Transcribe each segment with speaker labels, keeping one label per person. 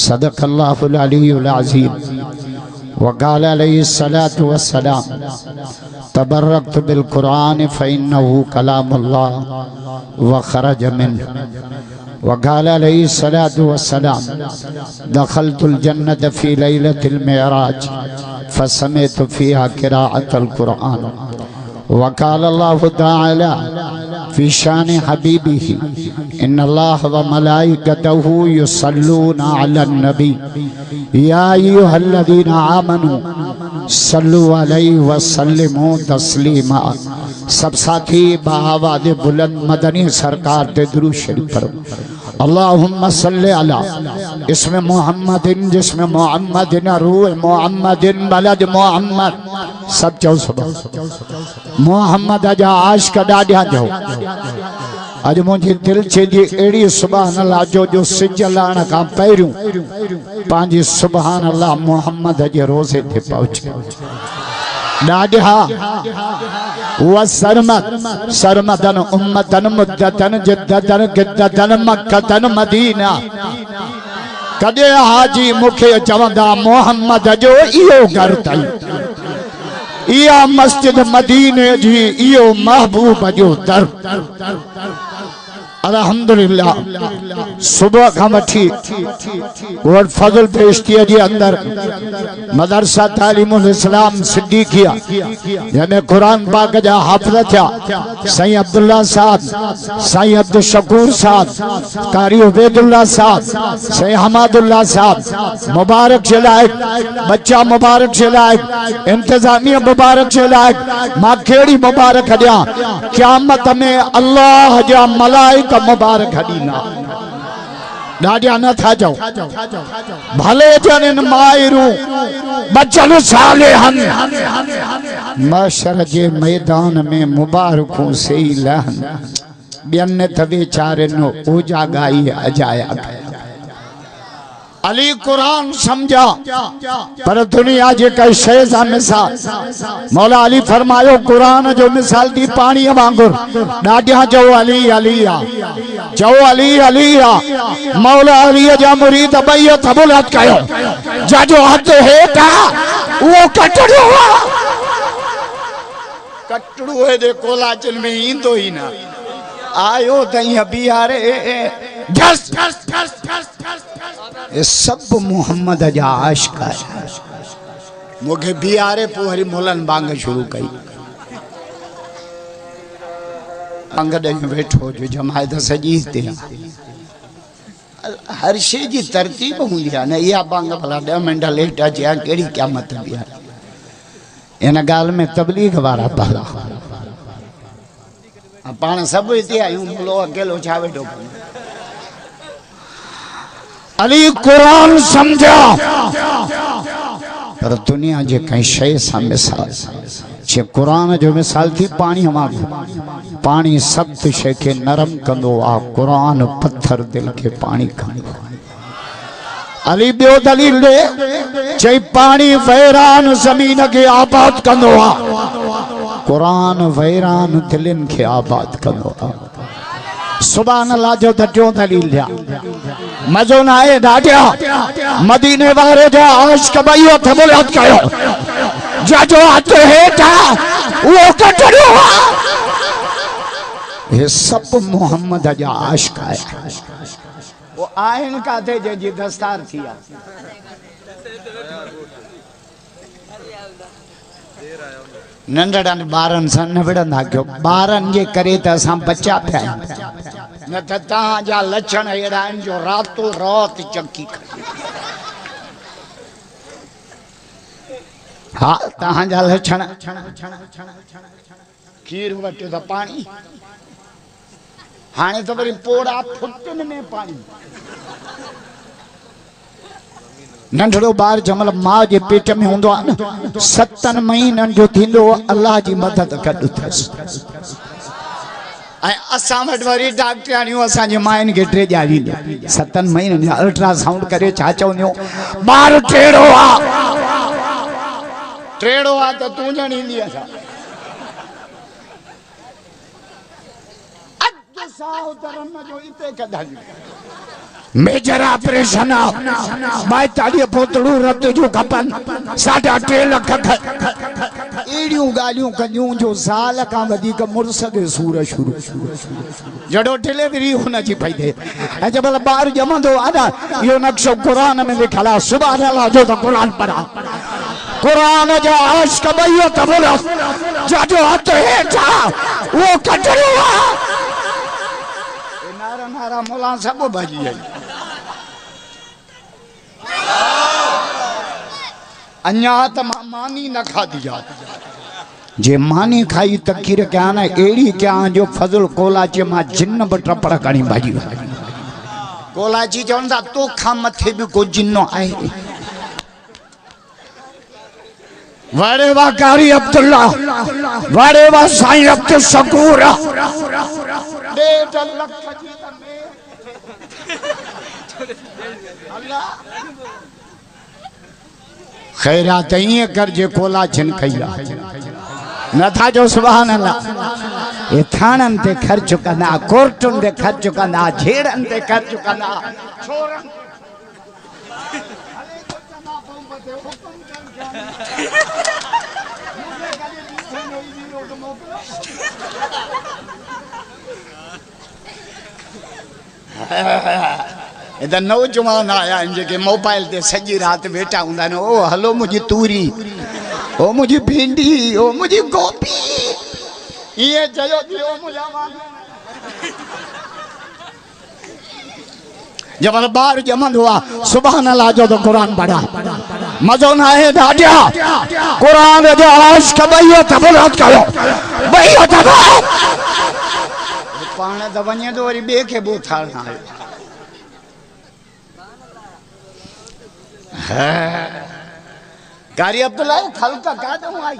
Speaker 1: सदक़ल्लाहुल अलीयुल अज़ीम वक़ाल अलैहिस्सलातु वस्सलाम तबर्रकतु bill Quran फ़इन्नहु कलामुल्लाह व ख़रज मिन्हु वक़ाल अलैहिस्सलातु वस्सलाम दख़लतुल जन्नत फ़ी लैलतिल मिअराज फ़समिअतु फ़ीहा क़िराअतल कुरान वक़ाल अल्लाहु तआला फ़ी शान हबीबिही इन्नल्लाह व मलाइकतहु युसल्लूना अलन नबी या अय्युहल्लज़ीना आमनू सल्लु अलैहि व सल्लिमू तस्लीमा। सब साथी बाआवाज़ बुलंद मदनी सरकार ते दुरूद शरीफ पढ़ो। अल्लाहुम्मा सल्लि अला इसमें मोहम्मदिन जिसमें मोहम्मदिन रूह मोहम्मदिन बलद मोहम्मद सब चौ सुबह मोहम्मद अजा आश का डाढ़िया जाओ अज मुझे दिल चे जी एड़ी सुभान अल्लाह जो सिज लाण का पहिरियों पांजी सुभान अल्लाह मोहम्मद जे रोज़े ते पहुंचे डाढ़िया व सरमदन उम्मतन मुद्दतन जिद्दतन गिद्दतन मक्कतन मदीना कदे हाजी मुखे चवंदा मोहम्मद जो इहो घर तई इया मस्जिद मदीने जी इयो महबूब जो दर। अल्हम्दुलिल्लाह सुबह का मठी और फजल पेशकिया जी अंदर मदरसा तालीमुल इस्लाम सिद्दीकिया यानी कुरान पाक जा हाफिज थिया साईं अब्दुल्ला साहब साईं अब्दुल शकूर साहब कारी उबैदुल्ला साहब साईं हमादुल्ला साहब मुबारक जे लायक बच्चा मुबारक जे लायक इंतजामिया मुबारक जे लायक मां केड़ी मुबारक दिया क़यामत में अल्लाह जा मलाइका मुबारक हदीना डाडिया न था जाओ भले जन मायरू बचन सालेहन महशर जे मैदान में मुबारकों से ही लहन बियन तवे चारनो पूजा गाई अजाया अली कुरान समझा पर दुनिया जे कई शय जा मिसाल मौला अली फरमायो कुरान जो मिसाल दी पानी वांगुर डाडिया जो अली अलिया जो अली अलिया मौला अली जा मुरीद बय तबुलत कयो जाजो हद हेटा वो कटड़ू है दे कोलाचन में इंदो ही ना आयो तई बिहारे घस घस घस घस घस सब मोहम्मद जा आशिक है मुखे बिहारे पोहरी मोलन बांग शुरू कई बांग दे बैठो जो जमायत सजी ते हर शे जी तरतीब हुंदी है न या बांग भला 10 मिनट लेट अचे केड़ी क़यामत बिहार इन गाल में तबलीग वारा भला पान सब इते आयूं मुलो अकेलो छा वेठो अली कुरान समझा पर दुनिया जे कई शय सा मिसाल जे कुरान जो मिसाल थी पानी वांगुर पानी सख्त शय के नरम कंदो आ कुरान पत्थर दिल के पानी कंदो अली बियो दलील दे चई पानी वैरान जमीन के आबाद कंदो आ कुरान वैरान दिलन के आबाद कंदो आ सुभान अल्लाह जो दटियो दलील दिया मजो ना आए डाटिया मदीने वाले जा आशिक बयो तबुलत कयो जाजो हथ हेठा वो कटड़ो ये सब मोहम्मद जा आशिक है वो आयन का थे जी दस्तार थिया नंढड़न बारन सा न विड़ंदा कयो बारन जे करे त असां बचा पिया न त तहां जा लक्षण अहिड़ा आहिनि जो रातो रात चकी हा तहां जा लक्षण खीर वटि त पाणी हाणे त वरी पोड़ा फुटन में पाणी नंढड़ो बार जमल मां जे पेट में हुंदो आ न 7 महीनन जो थींदो अल्लाह जी मदद कढ थस ऐं असां वट वरी डॉक्टराणियूं असां जी माइन के टे जावी 7 महीनन जा अल्ट्रासाउंड करे छा चवंदियो बार टेड़ो आ त तू ॼण ईंदी असां अज साह धर्म जो इते कढाई मेजर ऑपरेशन मैं तालिय पोतड़ू रत जो खपन 3.5 लाख एड़ियों गालियों कन्यूं जो साल का वधिक मुर्स के सूर शुरू जडो डिलीवरी होना जी पई थे जब बार जमंदो आदा यो नक्शो कुरान में लिखला सुभान अल्लाह जो तो कुरान पढ़ा कुरान जो आशिक भइयो त बोलो जडो हथ हेठा वो कटरो नारा नारा मोला सब भाजी है अन्या त मानी न खा दिया जे मानी खाई तकीर क्या ना एड़ी क्या जो फजल कोलाची मा जिन्न बटर पड़ कणी भाजी कोलाची चवंदा तो खा मथे भी को जिन्नो आए वाड़े वा कारी अब्दुल्ला वाड़े वा साईं अब्दुल शकूर 1.5 लाख खैरात ये कर जे कोला छिन खैया न था जो सुभान अल्लाह ये थानन ते खर्च कना कोर्टन ते खर्च कना झेड़न ते खर्च कना छोरन इधर नौजवान आया इनके मोबाइल ते सजी रात बेटा हुंदा ने ओ हलो मुझी तूरी ओ मुझी भिंडी ओ मुझी गोभी ये जयो दियो मुझा जब बार जमन हुआ सुभान अल्लाह जो तो कुरान पढ़ा मजो ना है दादिया कुरान जो आशिक भइयो त बोलो करो भइयो त पाण द वने तो वरी बे के बोथाल ना कारी अब्दुल्ला खलका का दो आई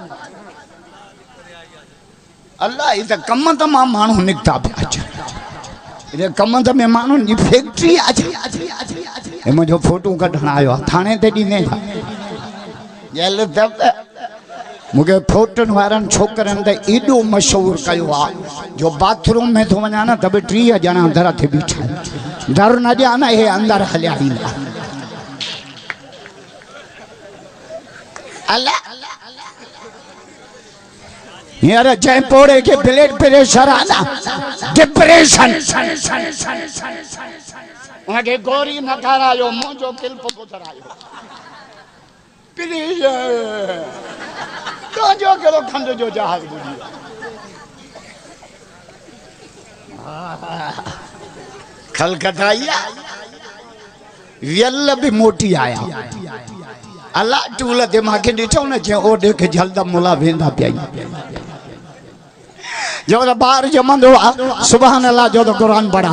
Speaker 1: अल्लाह इस कम त मा मानू निकता प्याज इधर कम त में मानू जी फैक्ट्री आज ए मुझो फोटो कढण आयो थाने ते दी ने जल दब मुके फोटन वारन छोकरन ते एडो मशहूर कयो आ जो बाथरूम में तो वना ना तब 3 जना अंदर थे बीठा डर न जाना है अंदर हल्या ईंदा अल्लाह यार जय पोड़े के ब्लड प्रेशर आना डिप्रेशन उनके गोरी न करायो मुझो किल पुतरायो प्लीज तो जो करो खंड जो जहाज बुझी खलकताया व्यल भी मोटी आया अल्लाह टूल ते माके दिठो न जे ओ देख जल्द मुला वेंदा पिया जब बार जमंदो सुभान अल्लाह जो तो कुरान पढ़ा